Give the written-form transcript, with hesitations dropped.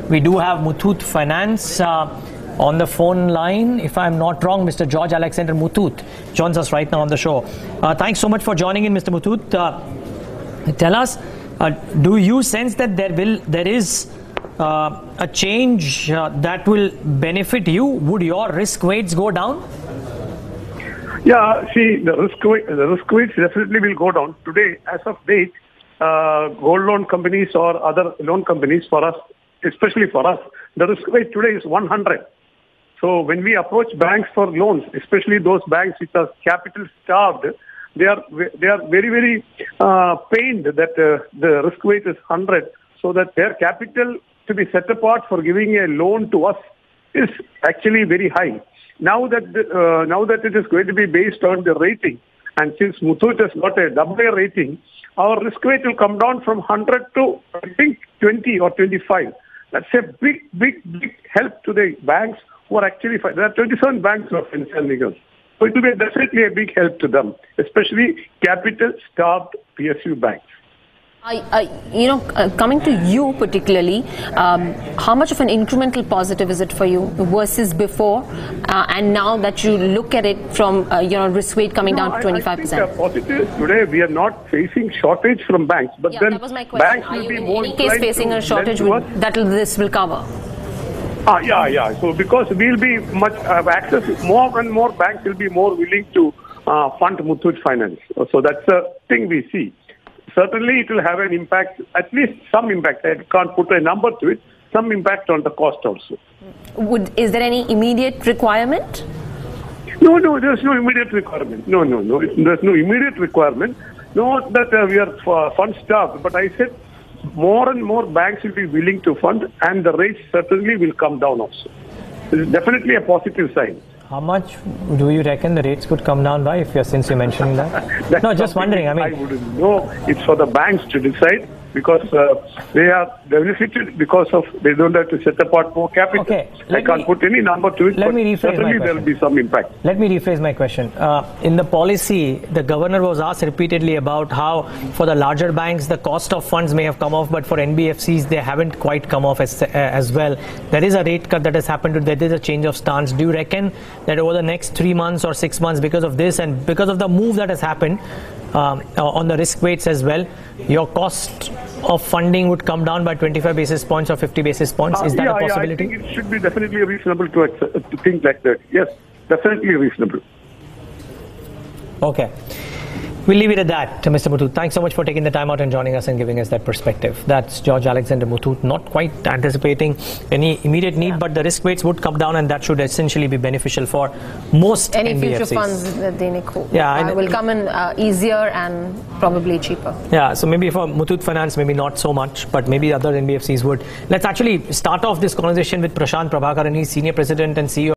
We do have Muthoot Finance on the phone line. If I'm not wrong, Mr. George Alexander Muthoot joins us right now on the show. Thanks so much for joining in, Mr. Muthoot. Tell us, do you sense that there is a change that will benefit you? Would your risk weights go down? Yeah, see, the risk weights definitely will go down. Today, as of date, gold loan companies or other loan companies for us, especially for us, the risk weight today is 100. So when we approach banks for loans, especially those banks which are capital starved, they are very, very pained that the risk weight is 100, so that their capital to be set apart for giving a loan to us is actually very high. Now that it is going to be based on the rating, and since Muthoot has got a AA rating, our risk weight will come down from 100 to, I think, 20 or 25. That's a big help to the banks who are actually, there are 27 banks who are financial legal. So it will be definitely a big help to them, especially capital-starved PSU banks. Coming to you particularly, how much of an incremental positive is it for you versus before, and now that you look at it from risk weight coming down to 25%? I think positive today. We are not facing shortage from banks, but then that was my question. Banks will be more in any case facing a shortage this will cover. Yeah. So because we'll be much access, more and more banks will be more willing to fund Muthoot Finance. So that's a thing we see. Certainly, it will have an impact, at least some impact. I can't put a number to it. Some impact on the cost also. Is there any immediate requirement? No, there's no immediate requirement. No, there's no immediate requirement. Not that we are fund starved, but I said more and more banks will be willing to fund, and the rates certainly will come down also. This is definitely a positive sign. How much do you reckon the rates could come down by, since you're mentioning that? No, just wondering. I wouldn't know. It's for the banks to decide, because they are benefited because of they don't have to set apart more capital. Okay, I can't put any number to it. Let me rephrase certainly my question. There will be some impact. Let me rephrase my question. In the policy, the governor was asked repeatedly about how for the larger banks the cost of funds may have come off, but for NBFCs they haven't quite come off as well. There is a rate cut that has happened. There is a change of stance. Do you reckon that over the next 3 months or 6 months, because of this and because of the move that has happened on the risk weights as well, your cost of funding would come down by 25 basis points or 50 basis points? Is that a possibility? I think it should be definitely reasonable to think like that. Yes, definitely reasonable. Okay. We'll leave it at that, Mr. Muthoot. Thanks so much for taking the time out and joining us and giving us that perspective. That's George Alexander Muthoot, not quite anticipating any immediate need, but the risk weights would come down, and that should essentially be beneficial for most Any NBFCs. future funds that they will come in easier and probably cheaper. Yeah, so maybe for Muthoot Finance, maybe not so much, but maybe other NBFCs would. Let's actually start off this conversation with Prashant Prabhakaran. He's Senior President and CEO